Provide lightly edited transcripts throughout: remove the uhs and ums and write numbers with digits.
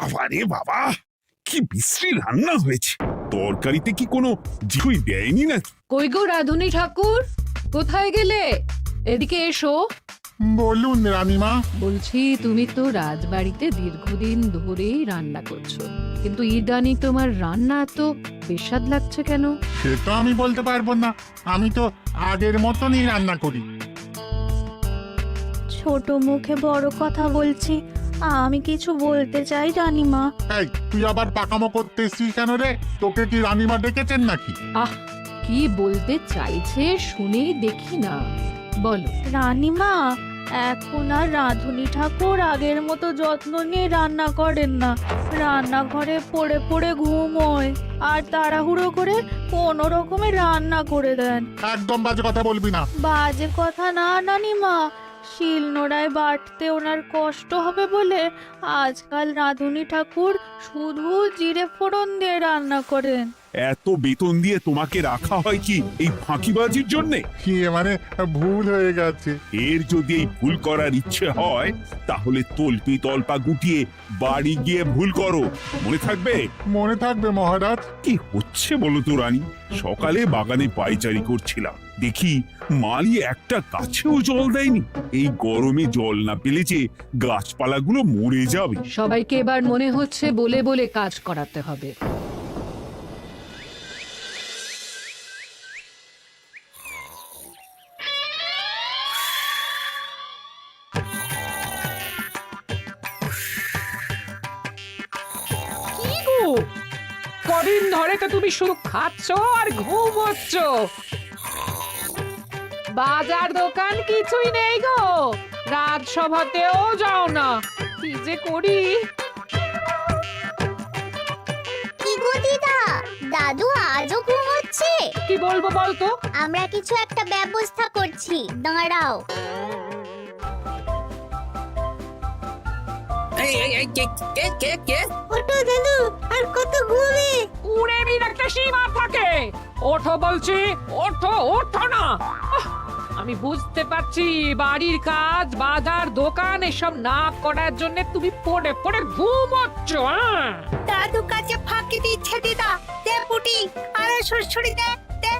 বাবা রে বাবা, কি বিশ্রী রান্না হয়েছে! তরকারিতে কি কোনো জিহুই দেয়নি নাকি? কই গো রাধুনী ঠাকুর, কোথায় গেলে? এদিকে এসো। বলুন রানীমা। বলছি, তুমি তো রাজবাড়িতে দীর্ঘদিন ধরেই রান্না করছো, কিন্তু ইদানি তোমার রান্না এত বেস্বাদ লাগছে কেন? সে তো আমি বলতে পারবো না, আমি তো আগের মতনই রান্না করি। ছোট মুখে বড় কথা বলছি, আমি কিছু বলতে চাই রানীমা। এই, তুই আবার পাকামো করতে এসছিস কেন রে? তোকে কি রানীমা ডেকেছেন নাকি? আহ, কি বলতে চাইছে শুনেই দেখি না, বলো। রানীমা, এখন আর রাধুনী ঠাকুর আগের মতো যত্ন নিয়ে রান্না করেন না। রান্নাঘরে পড়ে পড়ে ঘুমোয় আর তাড়াহুড়ো করে কোনো রকমে রান্না করে দেন। একদম বাজে কথা বলবি না। বাজে কথা না রানীমা, শিলনোড়ায় বাটতে ওনার কষ্ট হবে বলে আজকাল রাধুনী ঠাকুর শুধু জিরে ফোড়ন দিয়ে রান্না করেন। এত বেতন দিয়ে তোমাকে রাখা হয় কি এই ফাঁকিবাজির জন্যে? কি মানে ভুল হয়ে গেছে। এর যদি এই ভুল করার ইচ্ছে হয় তাহলে তল্পি তল্পা গুটিয়ে বাড়ি গিয়ে ভুল করো, মনে থাকবে? মনে থাকবে মহারাজ। কি হচ্ছে বলো তো রানী? সকালে বাগানে পায়চারি করছিলাম, দেখি মালি একটা গাছেও জল দেয়নি। এই গরমে জল না পেলে যে গাছপালাগুলো মরে যাবে। সবাইকে এবার মনে হচ্ছে বলে বলে কাজ করাতে হবে। কদিন ধরে তো তুমি শুধু খাচ্ছ আর ঘুমোচ্ছ, বাজার দোকান কিছুই নেই গো, রাজসভাতেও যাও না, কি যে করি। কি গো দিদা, দাদু আজও ঘুমোচ্ছে? কি বলবো বলতো? আমরা কিছু একটা ব্যবস্থা করছি, দাঁড়াও। ওঠো দাদু, আর কত ঘুমে? উড়ের একটা সীমা থাকে। ওঠো বলছি, ওঠো, ওঠো না। আমি বুঝতে পারছি বাড়ির কাজ, বাজার দোকান এসব না করার জন্য তুমি পড়ে পড়ে ঘুমোচ্ছ। দাদু কাছে ফাঁকি দিচ্ছে দিদা। দে পুটি, আর সরসরি দে দে।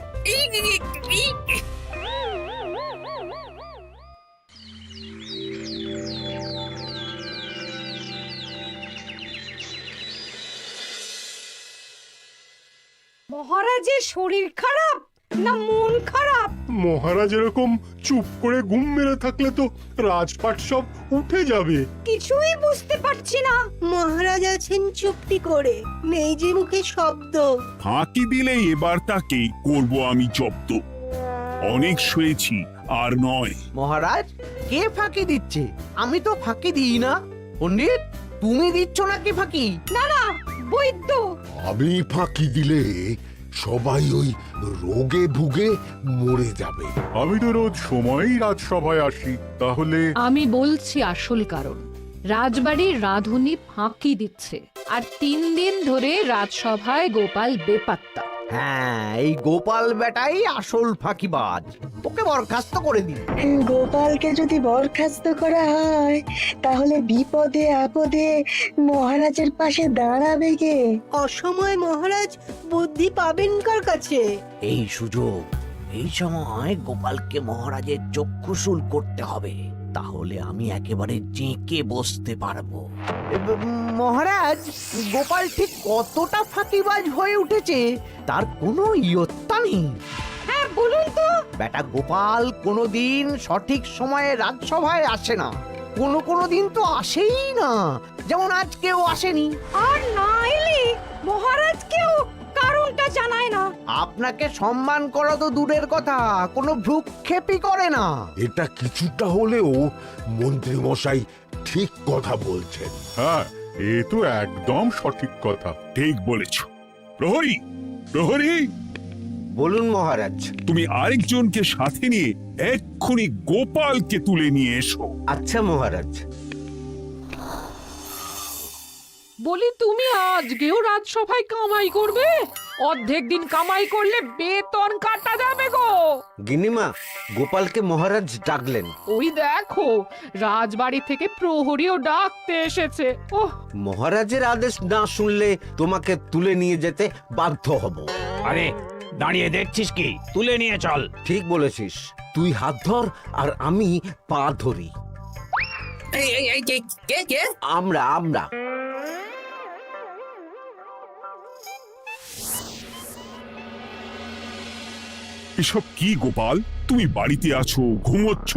মহারাজের শরীর খারাপ না মন খারাপ? মহারাজ এরকম চুপ করে ঘুম মেরে থাকলে তো রাজপাট সব উঠে যাবে। কিছুই বুঝতে পারছি না। মহারাজ আছেন চুপটি করে, নেই যে মুখে শব্দ। ফাঁকি দিলে এবার তাকে করব আমি জব্দ। অনেক শুয়েছি, আর নয়। মহারাজ, কে ফাঁকি দিচ্ছে? আমি তো ফাঁকি দিই না। পণ্ডিত, তুমি দিচ্ছ নাকি ফাঁকি? না না, বৈদ্য। আমি ফাঁকি দিলে সবাই ওই রোগে ভুগে মরে যাবে। আমি তো রোজ সময়ই রাজসভায় আসি, তাহলে আমি বলছি আসল কারণ। রাজবাড়ির রাধুনী ফাঁকি দিচ্ছে, আর 3 দিন ধরে রাজসভায় গোপাল বেপাত্তা। হ্যাঁ, এই গোপাল বেটাই আসল ফাঁকিবাজ। ওকে বরখাস্ত করে দিন। গোপালকে যদি বরখাস্ত করা হয় তাহলে বিপদে আপদে মহারাজের পাশে দাঁড়াবে কে? অসময় মহারাজ বুদ্ধি পাবেন কার কাছে? এই সুযোগ, এই সময় গোপালকে মহারাজের চক্ষুশূল করতে হবে, তাহলে আমি একেবারে জেঁকে বসতে পারবো। মহারাজ, গোপাল ঠিক কতটা ফাঁকিবাজ হয়ে উঠেছে তার কোনো ইয়ত্তা নেই। হ্যাঁ বলুন তো। বেটা গোপাল কোনোদিন সঠিক সময়ে রাজসভায় আসে না, কোনো দিন তো আসেই না, যেমন আজকেও আসেনি। আর না এলে মহারাজকেও কারণটা জানায় না। আপনাকে সম্মান করা তো দূরের কথা, কোনো ভ্রুক্ষেপই করে না। এটা কিছুটা হলেও মন্ত্রী মশাই ঠিক কথা বলছেন। হ্যাঁ, এ তো একদম সঠিক কথা। ঠিক বলেছ। প্রহরী, প্রহরী, বলুন মহারাজ। তুমি আরেকজনকে সাথে নিয়ে এক্ষুনি গোপালকে তুলে নিয়ে এসো। আচ্ছা মহারাজ। বলি তুমি আজকেও রাজসভায় কামাই করবে? অর্ধেক দিন কামাই করলে বেতন কাটা যাবে গো। গিন্নিমা, গোপালকে মহারাজ ডাকলেন। ওই দেখো রাজবাড়ি থেকে প্রহরীও ডাকতে এসেছে। ওহ, মহারাজের আদেশ না শুনলে তোমাকে তুলে নিয়ে যেতে বাধ্য হব। আরে দাঁড়িয়ে দেখছিস কি, তুলে নিয়ে চল। ঠিক বলেছিস, তুই হাত ধর আর আমি পা ধরি। আমরা আমরা এসব কি গোপাল? তুমি বাড়িতে আছো, ঘুমোচ্ছ,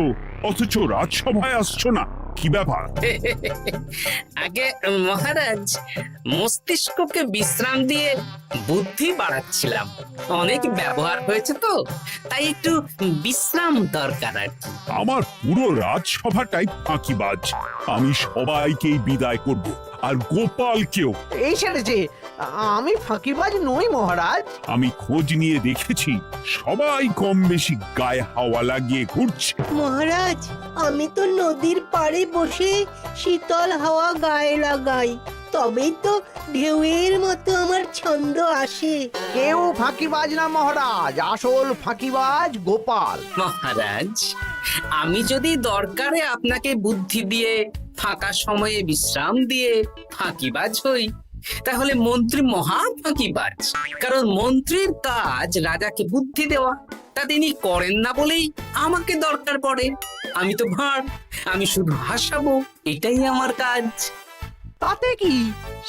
অথচ রাজসভায় আসছো না, কি ব্যাপার? আগে মহারাজ, মস্তিষ্ককে বিশ্রাম দিয়ে বুদ্ধি বাড়াচ্ছিলাম। অনেক ব্যবহার হয়েছে তো, তাই একটু বিশ্রাম দরকার আর কি। আমার পুরো রাজসভাটাই ফাঁকিবাজ। আমি সবাইকেই বিদায় করব, আর গোপালকেও। এই সেরেছে, আমি ফাঁকিবাজ নই মহারাজ। আমি খোঁজ নিয়ে দেখেছি, সবাই কম বেশি গায়ে হাওয়া লাগিয়ে ঘুরছে। মহারাজ, আমি তো নদীর পাড়ে বসে শীতল হাওয়া গায়ে লাগাই, তবেই তো ঢেউয়ের মতো আমার ছন্দ আসে। কেউ ফাঁকিবাজ না মহারাজ, আসল ফাঁকিবাজ গোপাল। মহারাজ, আমি যদি দরকারে আপনাকে বুদ্ধি দিয়ে, ফাঁকা সময়ে বিশ্রাম দিয়ে ফাঁকিবাজ হই, তাহলে মন্ত্রী মহা ফাঁকিবাজ। কারণ মন্ত্রীর কাজ রাজাকে বুদ্ধি দেওয়া, তা তিনি করেন না বলেই আমাকে দরকার পড়ে। আমি তো ভাঁড়, আমি শুধু হাসাবো, এটাই আমার কাজ। তাতে কি,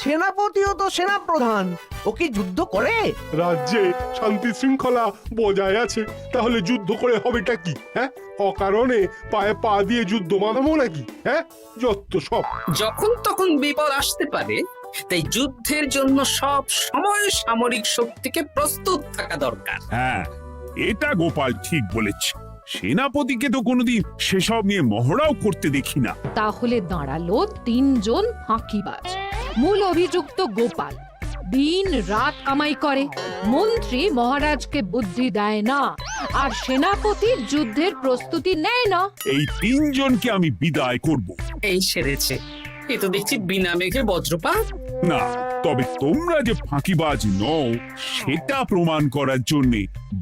সেনাপতিও তো সেনাপ্রধান, ও কি যুদ্ধ করে? রাজ্যে শান্তি শৃঙ্খলা বজায় আছে, তাহলে যুদ্ধ করে হবেটা কি? হ্যাঁ, অকারণে পায়ে পা দিয়ে যুদ্ধ বাঁধাবো নাকি? হ্যাঁ, যত সব। যখন তখন বিপদ আসতে পারে, তাই যুদ্ধের জন্য সব সময় সামরিক শক্তিকে প্রস্তুত থাকা দরকার। হ্যাঁ, এটা গোপাল ঠিক বলেছে। সেনাপতিকে তো কোনোদিন সেসব নিয়ে মহড়াও করতে দেখি না। তাহলে দাঁড়ালো তিনজন ফাঁকিবাজ। মূল অভিযুক্ত গোপাল দিন রাত কামাই করে, মন্ত্রী মহারাজকে বুদ্ধি দেয় না, আর সেনাপতি যুদ্ধের প্রস্তুতি নেয় না। এই তিনজনকে আমি বিদায় করব। এই সেরেছে, এ তো দেখছি বিনা মেঘে বজ্রপাত। না, তবে তোমরা যে ফাঁকিবাজ নও সেটা প্রমাণ করার জন্য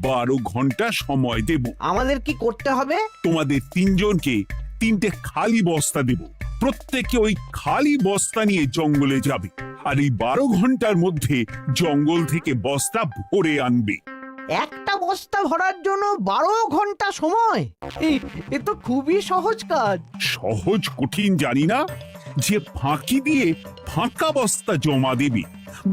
12 ঘন্টা সময় দেব। আমাদের কি করতে হবে? তোমাদের তিনজনকে 3টে খালি বস্তা দেব। প্রত্যেকে ওই খালি বস্তা নিয়ে জঙ্গলে যাবে, আর এই 12 ঘন্টার মধ্যে জঙ্গল থেকে বস্তা ভরে আনবে। একটা বস্তা ভরার জন্য 12 ঘন্টা সময়? এ তো খুবই সহজ কাজ। সহজ কঠিন জানি না, যে ফাঁকি দিয়ে ফাঁকা বস্তা জমা দেবে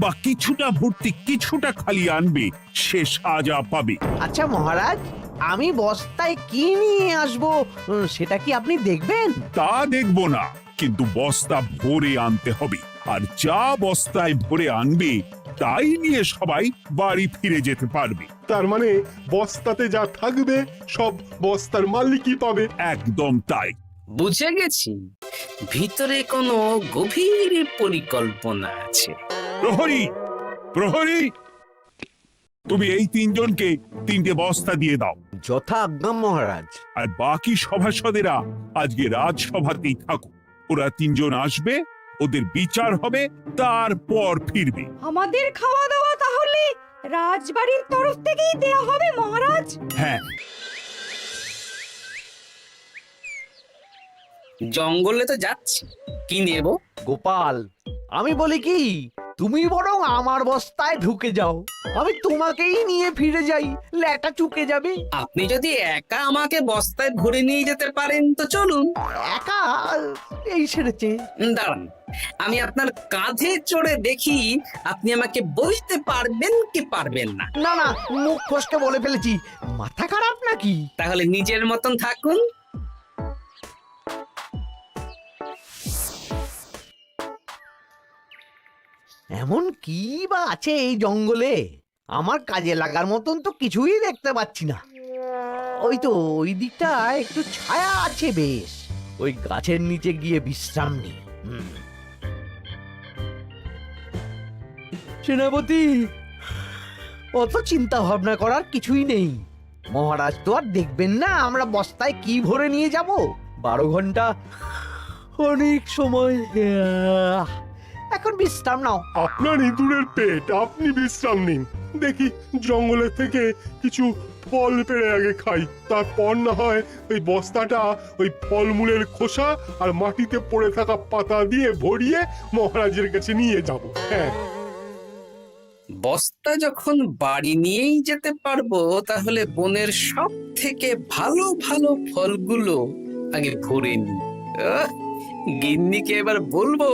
বা কিছুটা ভর্তি কিছুটা খালি আনবে, সে সাজা পাবে। আচ্ছা মহারাজ, আমি বস্তায় কি নিয়ে আসবো সেটা কি আপনি দেখবেন? তা দেখবো না, কিন্তু বস্তা ভরে আনতে হবে। আর যা বস্তায় ভরে আনবে তাই নিয়ে সবাই বাড়ি ফিরে যেতে পারবে। তার মানে বস্তাতে যা থাকবে সব বস্তার মালিকই পাবে। একদম তাই। বুঝে গেছি, ভিতরে কোনো গভীর পরিকল্পনা আছে। প্রহরী, প্রহরী, তুমি এই তিনজনকে 3টে বস্তা দিয়ে দাও। যথা আজ্ঞা মহারাজ। আর বাকি সভাসদেরা আজকে রাজসভাতেই থাকুক। ওরা 3জন আসবে, ওদের বিচার হবে, তারপর ফিরবে। আমাদের খাওয়া দাওয়া তাহলে রাজবাড়ির তরফ থেকেই দেয়া হবে মহারাজ? হ্যাঁ। জঙ্গলে তো যাচ্ছি, কি নেব? গোপাল, আমি বলি কি, তুমি বরং আমার বস্তায় ঢুকে যাও, আমি তোমাকেই নিয়ে ফিরে যাই, ল্যাটা চুকে যাবে। আপনি যদি একা আমাকে বস্তায় ভরে নিয়ে যেতে পারেন তো চলুন। একা? এই সেরেছে। দাঁড়ান, আমি আপনার কাঁধে চড়ে দেখি আপনি আমাকে বইতে পারবেন কি পারবেন না। না না, মুখ ফসকে বলে ফেলেছি, মাথা খারাপ নাকি? তাহলে নিজের মতন থাকুন। এমন কি বা আছে এই জঙ্গলে? আমার কাজে লাগার মতন তো কিছুই দেখতে পাচ্ছি না। ওই তো ওই দিকটা একটু ছায়া আছে বেশ, ওই গাছের নিচে গিয়ে বিশ্রাম নি। সেনাপতি, অত চিন্তা ভাবনা করার কিছুই নেই। মহারাজ তো আর দেখবেন না আমরা বস্তায় কি ভরে নিয়ে যাব। 12 ঘন্টা অনেক সময়। এখন বিশ্রাম নাও। আপনার ইঁদুরের পেট, আপনি বিশ্রাম নিন। দেখি জঙ্গলের থেকে কিছু ফল পেড়ে আগে খাই, তারপর না হয় ওই বস্তাটা ওই ফলমূলের খোসা আর মাটিতে পড়ে থাকা পাতা দিয়ে ভরিয়ে মহারাজের কাছে নিয়ে যাব। হ্যাঁ, বস্তা যখন বাড়ি নিয়েই যেতে পারবো, তাহলে বনের সব থেকে ভালো ভালো ফলগুলো আগে ভরে নি। গিন্নিকে এবার বলবো,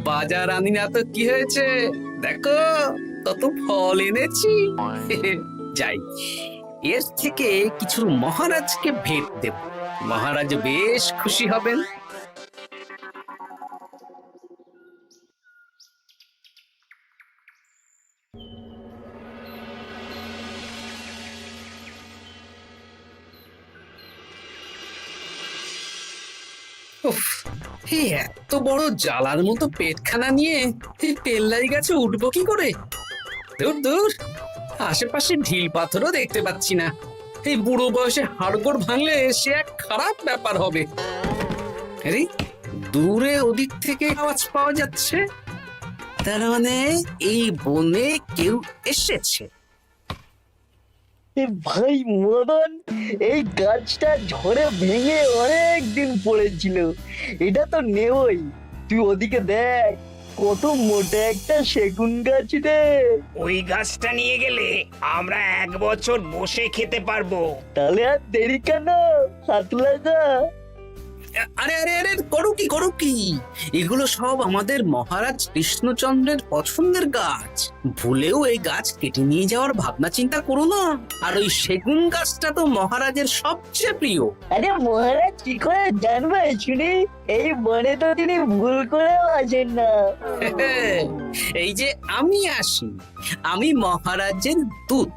বাজার আনি না তো কি হয়েছে, দেখো কত ফল এনেছি। যাই, এর থেকে কিছু মহারাজকে ভেট দেব, মহারাজ বেশ খুশি হবেন। উফ, এই এত বড় জ্বালার মতো পেটখানা নিয়ে এই তেল্লাই গাছে উঠবো কি করে? দূর দূর, আশেপাশে ঢিল পাথরও দেখতে পাচ্ছি না। এই বুড়ো বয়সে হাড়গোড় ভাঙলে সে এক খারাপ ব্যাপার হবে। আরে দূরে ওদিক থেকে আওয়াজ পাওয়া যাচ্ছে, তার মানে এই বনে কেউ এসেছে। ভাই মদন, এই গাছটা ঝড়ে ভেঙে অনেক দিন পড়েছিল, এটা তো নেবই। তুই ওদিকে দেখ, কত মোটা একটা সেগুন গাছ রে। ওই গাছটা নিয়ে গেলে আমরা 1 বছর বসে খেতে পারবো। তাহলে আর দেরি কেন, হাত লাগা। আরে আরে আরে, করো কি, এগুলো সব আমাদের মহারাজ কৃষ্ণচন্দ্রের পছন্দের গাছ। ভুলেও এই গাছ কেটে নিয়ে যাওয়ার ভাবনা চিন্তা করো না। আর ওই সেগুন গাছটা তো মহারাজের সবচেয়ে প্রিয়। আরে মহারাজ কি করে জানবে শুনি, এই বনে তো তিনি ভুল করেও আসেন না। এই যে আমি আসি, আমি মহারাজের দূত।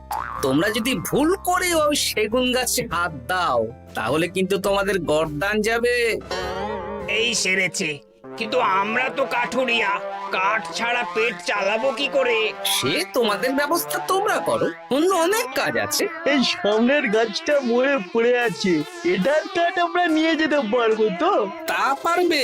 তোমরা যদি ভুল করে ওই সেগুন গাছে হাত দাও, তাহলে কিন্তু তোমাদের গর্দান যাবে। এই সেরেছে, কিন্তু আমরা তো কাঠুরিয়া, কাঠ ছাড়া পেট চালাবো কি করে? সে তোমাদের ব্যবস্থা তোমরা করো, অন্য অনেক কাজ আছে। এই সামনের গাছটা মরে পড়ে আছে, এটার কাঠ আমরা নিয়ে যেতে পারবো তো? তা পারবে,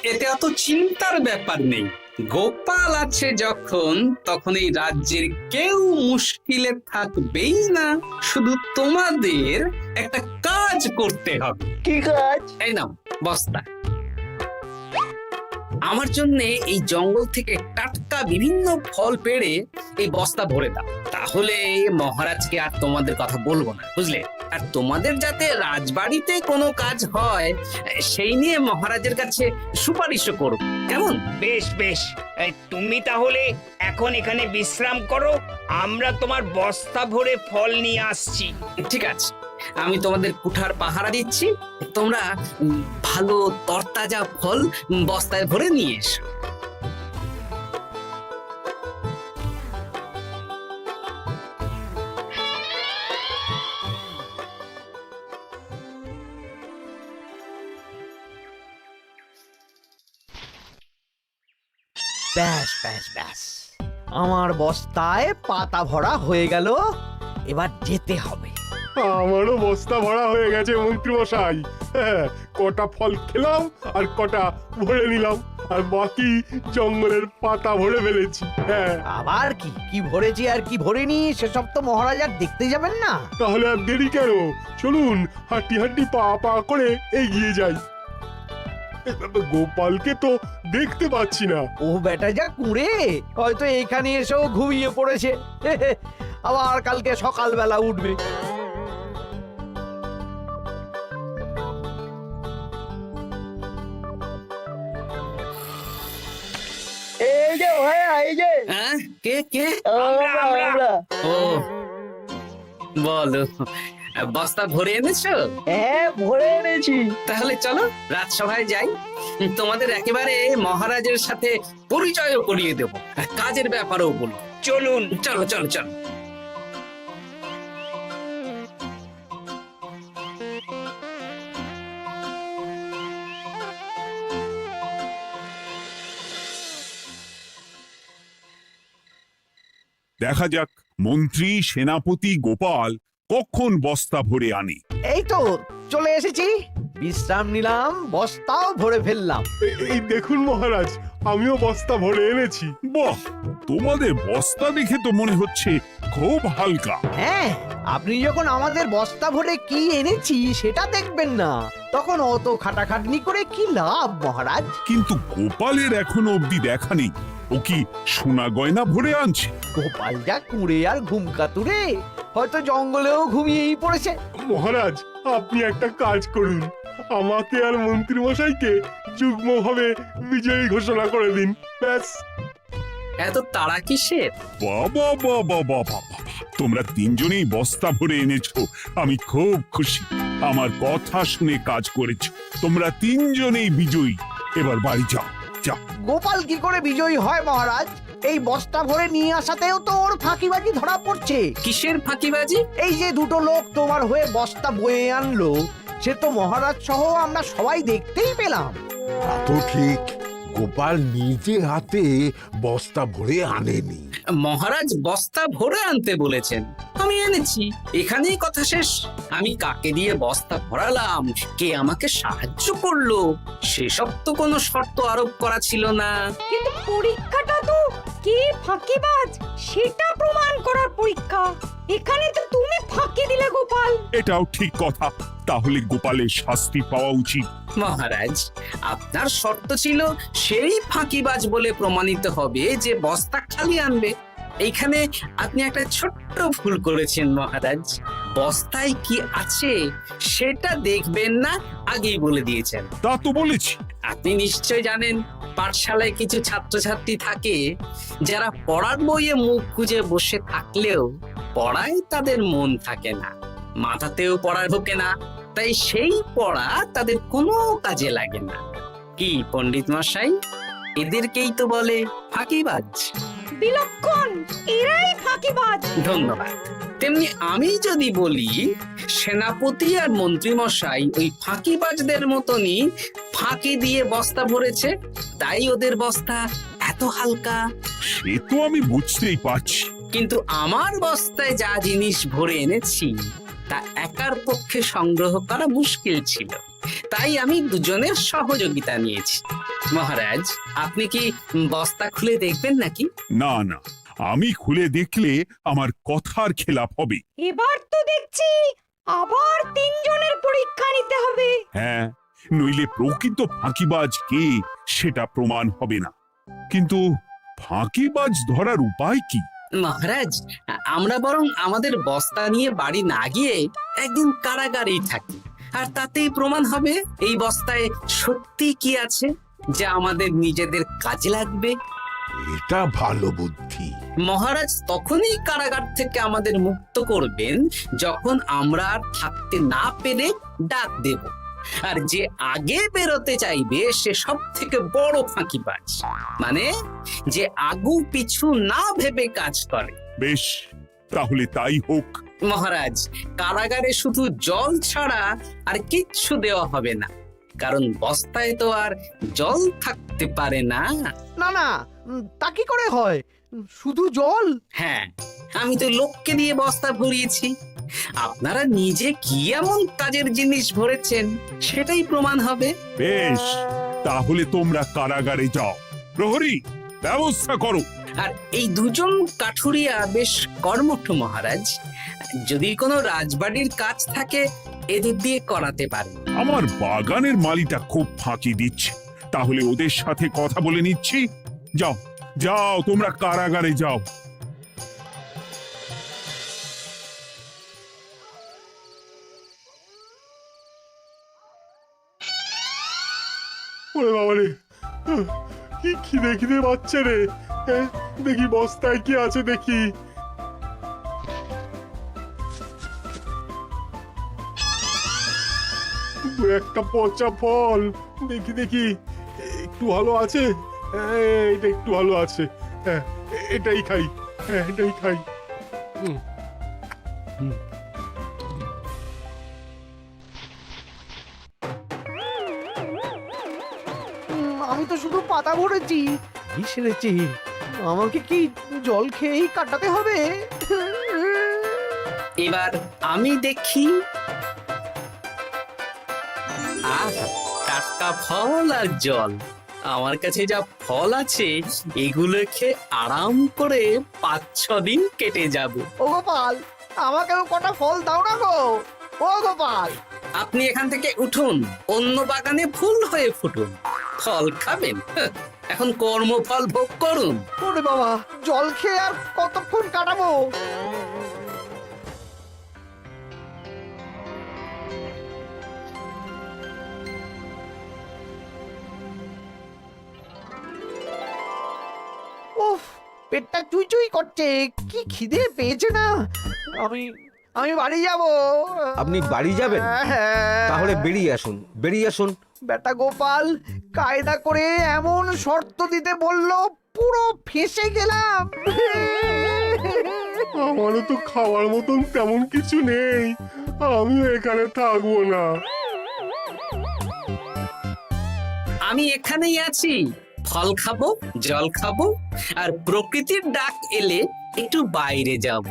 এতে অত চিন্তার ব্যাপার নেই। গোপাল আছে যখন, তখন এই রাজ্যের কেউ মুশকিলে থাকবেই না। শুধু তোমাদের একটা কাজ করতে হবে। কি কাজ? এই নাও বস্তা। আমার জন্য এই জঙ্গল থেকে টাটকা বিভিন্ন ফল পেড়ে এই বস্তা ভরে দাও, তাহলে মহারাজকে আর তোমাদের কথা বলবো না, বুঝলে? আর তোমাদের যাতে রাজবাড়িতে কোনো কাজ হয় সেই নিয়ে মহারাজের কাছে সুপারিশও করো, কেমন? বেশ বেশ, তুমি তাহলে এখন এখানে বিশ্রাম করো, আমরা তোমার বস্তা ভরে ফল নিয়ে আসছি। ঠিক আছে, আমি তোমাদের কুঠার পাহারা দিচ্ছি, তোমরা ভালো তরতাজা ফল বস্তায় ভরে নিয়ে এসো। ব্যাস ব্যাস ব্যাস, আমার বস্তায় পাতা ভরা হয়ে গেল, এবার যেতে হবে। আমারও বস্তা ভরা হয়ে গেছে মন্ত্রী মশাই। হ্যাঁ, কটা ফল খেলাম আর কটা ভরে নিলাম, আর বাকি জঙ্গলের পাতা ভরে ফেলেছি। হ্যাঁ, আবার কি কি ভরেছি আর কি ভরিনি সেসব তো মহারাজ আর দেখতে যাবেন না। তাহলে আর দেরি কেন, চলুন হাঁটি হাঁটি পা পা করে এগিয়ে যাই। গোপালকে তো দেখতে পাচ্ছি না। ও বেটা যা কুঁড়ে, হয়তো এখানে এসেও ঘুমিয়ে পড়েছে। আবার কালকে সকালবেলা উঠবে। এই যে ভাইয়া, এই যে হ্যাঁ, কে কে? আমরা। ও বলো, বস্তা ভরে এনেছো? হ্যাঁ, ভরে এনেছি। তাহলে চলো রাজসভায় যাই, তোমাদের একেবারে মহারাজের সাথে পরিচয়ও করিয়ে দেবো, আর কাজের ব্যাপারেও বলবো। চলুন। চলো চলো চলো। দেখা যাক মন্ত্রী সেনাপতি গোপাল কখন বস্তা ভরে আনে। এই তো চলে এসেছি, বিশ্রাম নিলাম, বস্তাও ভরে ফেললাম। এই দেখুন মহারাজ, আমিও বস্তা ভরে এনেছি। বাহ, তোমাদের বস্তা দেখে তো মনে হচ্ছে খুব হালকা। হ্যাঁ, আপনি যখন আমাদের বস্তা ভরে কি এনেছি সেটা দেখবেন না, তখন অত খাটাখাটনি করে কি লাভ মহারাজ? কিন্তু গোপালের এখনো অব্দি দেখা নেই। ও কি সোনা গয়না ভরে আনছে? গোপাল যা কুঁড়ে আর ঘুম কাতুরে, হয়তো জঙ্গলেও ঘুমিয়েই পড়েছে। মহারাজ, আপনি একটা কাজ করুন, আমাকে আর মন্ত্রী মশাইকে যুগ্মভাবে বিজয়ী ঘোষণা করে দিন, ব্যাস। এত তাড়া কিসের? বাবা বাবা বাবা, তোমরা তিনজনেই বস্তা ভরে এনেছো, আমি খুব খুশি। আমার কথা শুনে কাজ করেছো, তোমরা তিনজনেই বিজয়ী। এবার বাড়ি যাও, যাও। গোপাল কি করে বিজয়ী হয় মহারাজ? এই বস্তা ভরে নিয়ে আসাতেও তো ওর ফাঁকিবাজি ধরা পড়ছে। কিসের ফাঁকিবাজি? এই যে দুটো লোক তোমার হয়ে বস্তা বয়ে আনলো, সে তো মহারাজ সহ আমরা সবাই দেখতেই পেলাম। তা তো ঠিক, গোপাল নিজে হাতে বস্তা ভরে আনেনি। মহারাজ বস্তা ভরে আনতে বলেছেন, আমি এনেছি, এখানেই কথা শেষ। আমি কাকে দিয়ে বস্তা ভরালাম, কে আমাকে সাহায্য করলো, সেসব তো কোনো শর্ত আরোপ করা ছিল না। কিন্তু পরীক্ষাটা তো কে ফাঁকিবাজ সেটা প্রমাণ করার পরীক্ষা। এখানে তো তুমি ফাঁকি দিলে গোপাল। এটাও ঠিক কথা, তাহলে গোপালের শাস্তি পাওয়া উচিত। মহারাজ, আপনার শর্ত ছিল সেই ফাঁকিবাজ বলে প্রমাণিত হবে যে বস্তা খালি আনবে। এইখানে আপনি একটা ছোট্ট ভুল করেছেন মহারাজ। বস্তায় কি আছে সেটা দেখবেন না, আগেই বলে দিয়েছেন। তা তো বলেছি। আপনি নিশ্চয় জানেন, পাঠশালায় কিছু ছাত্রছাত্রী থাকে যারা পড়ার বইয়ে মুখ গুজে বসে থাকলেও পড়ায় তাদের মন থাকে না, মাথাতেও পড়া ঢোকে না, তাই সেই পড়া তাদের কোনো কাজে লাগে না। কি পণ্ডিত মশাই, এদেরকেই তো বলে ফাঁকিবাজ। বিলক্ষণ, এরাই ফাঁকিবাজ। ধন্যবাদ। তেমনি আমি যদি বলি সেনাপতি আর মন্ত্রী মশাই ওই ফাঁকিবাজদের মতনই ফাঁকি দিয়ে বস্তা ভরেছে, তাই ওদের বস্তা এত হালকা। সে তো আমি বুঝতেই পারছি। কিন্তু আমার বস্তায় যা জিনিস ভরে এনেছি তা একার পক্ষে সংগ্রহ করা মুশকিল ছিল, তাই আমি দুজনের সহযোগিতা নিয়েছি। মহারাজ, আপনি কি বস্তা খুলে দেখবেন নাকি? না না, আমি খুলে দেখলে আমার কথার খেলাপ হবে। এবার তো দেখছি আবার তিনজনের পরীক্ষা নিতে হবে। হ্যাঁ, নইলে প্রকৃত ফাঁকিবাজ কে সেটা প্রমাণ হবে না। কিন্তু ফাঁকিবাজ ধরার উপায় কি? মহারাজ, আমরা বরং আমাদের বস্তা নিয়ে বাড়ি না গিয়ে একদিন কারাগারেই থাকি, আর তাতেই প্রমাণ হবে এই বস্তায় সত্যি কি আছে যা আমাদের নিজেদের কাজে লাগবে। এটা ভালো বুদ্ধি। মহারাজ তখনই কারাগার থেকে আমাদের মুক্ত করবেন যখন আমরা আর থাকতে না পেরে ডাক দেব, আর যে আগে বেরোতে চাইবে সে সব থেকে বড় ফাঁকিবাজ, মানে যে আগু পিছু না ভেবে কাজ করে। বেশ, তাহলে তাই হোক। মহারাজ, কারাগারে শুধু জল ছাড়া আর কিচ্ছু দেওয়া হবে না, কারণ বস্তায় তো আর জল থাকতে পারে না। না না, তা কি করে হয়? শুধু জল? হ্যাঁ, আমি তো লোককে দিয়ে বস্তা ভরিয়েছি। আপনারা নিজে কি এমন কাজের জিনিস ভরেছেন সেটাই প্রমাণ হবে। বেশ, তাহলে তোমরা কারাগারে যাও। প্রহরী, ব্যবস্থা করো। আর এই দুজন কাঠুরিয়া বেশ কর্মঠ মহারাজ, যদি কোনো রাজবাড়ির কাজ থাকে এদের দিয়ে করাতে পারে। আমার বাগানের মালিটা খুব ফাঁকি দিচ্ছে, তাহলে ওদের সাথে কথা বলে নিচ্ছি। যাও যাও, তোমরা কারাগারে যাও। ওরে বাবা রে, কি খিদে খিদে পাচ্ছে রে। দেখি বস্তায় কি আছে দেখি। দু একটা পচা ফল, দেখি দেখি একটু ভালো আছে। এটা একটু ভালো আছে, হ্যাঁ এটাই খাই, হ্যাঁ এটাই খাই। আমি তো শুধু পাতা ভরেছি, কি সেরেছি? আমাকে কি জল খেয়েই কাটাতে হবে? এবার আমি দেখি। আহা, টাটকা ফল আর জল। আমার কাছে যা ফল আছে এগুলো খেয়ে আরাম করে 5-6 দিন কেটে যাবে। ও গোপাল, আমাকেও কটা ফল দাও না গো। ও গোপাল, আপনি এখান থেকে উঠুন, অন্য বাগানে ফুল হয়ে ফুটুন। ফল খাবেন? এখন কর্মফল ভোগ করুন। ওরে বাবা, জল খেয়ে আর কতক্ষণ কাটাবো? উফ, পেটটা চুই করছে, কি খিদে পেয়েছে না। আমি আমি বাড়ি যাব। আপনি বাড়ি যাবেন? তাহলে বেরিয়ে আসুন, বেরিয়ে আসুন। বেটা গোপাল কায়দা করে এমন শর্ত দিতে বললো, পুরো ফেঁসে গেলাম। আমারও তো খাওয়ার মতন তেমন কিছু নেই, আমিও এখানে থাকবো না। আমি এখানেই আছি, ফল খাবো, জল খাবো, আর প্রকৃতির ডাক এলে একটু বাইরে যাব।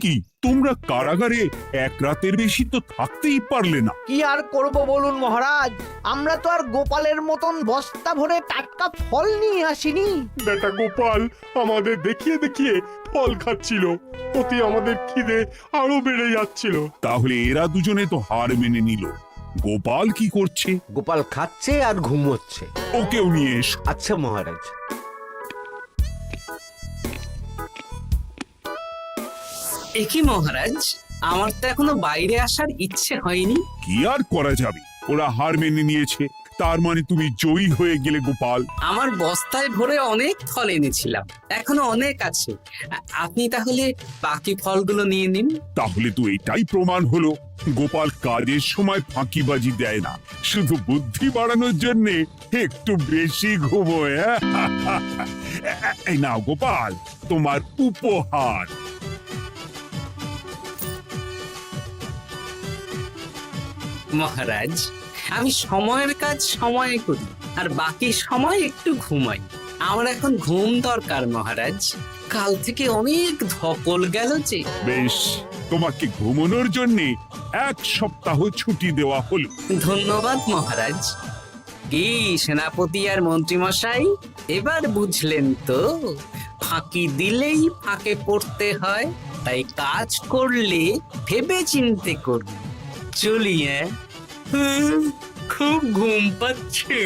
কি তোমরা কারাগারে এক রাতের বেশি তো থাকতেই পারলে না? কি আর করব বলুন মহারাজ, আমরা তো আর গোপালের মতন বস্তা ভরে টাটকা ফল নিয়ে আসিনি। বেটা গোপাল আমাদের দেখিয়ে দেখিয়ে ফল খাচ্ছিল, অতি আমাদের খিদে আরো বেড়ে যাচ্ছিল। তাহলে এরা দুজনে তো হার মেনে নিল। গোপাল কি করছে? গোপাল খাচ্ছে আর ঘুমোচ্ছে। ওকেও নিয়ে এসো। আচ্ছা মহারাজ। একই মহারাজ, আমার তো এখনো বাইরে আসার ইচ্ছে হয়নি। কি আর করা যাবে, ওরা হার মেনে নিয়েছে, তার মানে তুমি জয়ী হয়ে গেলে গোপাল। আমার বস্তায় ভরে অনেক ফল এনেছিলাম, এখনো অনেক আছে। আপনি তাহলে বাকি ফলগুলো নিয়ে নিন। তাহলে তো এটাই প্রমাণ হলো গোপাল কাজের সময় ফাঁকিবাজি দেয় না, শুধু বুদ্ধি বাড়ানোর জন্য একটু বেশি ঘুমোয়। এই নাও গোপাল, তোমার উপহার। মহারাজ, আমি সময়ের কাজ সময়ে করি আর বাকি সময় একটু ঘুমাই। আমার এখন ঘুম দরকার মহারাজ, কাল থেকে অনেক ধকল গেল যে। বেশ, তোমাকে ঘুমানোর জন্য 1 সপ্তাহ ছুটি দেওয়া হলো। ধন্যবাদ মহারাজ। কি সেনাপতি আর মন্ত্রীমশাই, এবার বুঝলেন তো, ফাঁকি দিলেই ফাঁকে পড়তে হয়, তাই কাজ করলে ভেবে চিন্তে করুন। চলি, খুব ঘুম পাচ্ছে।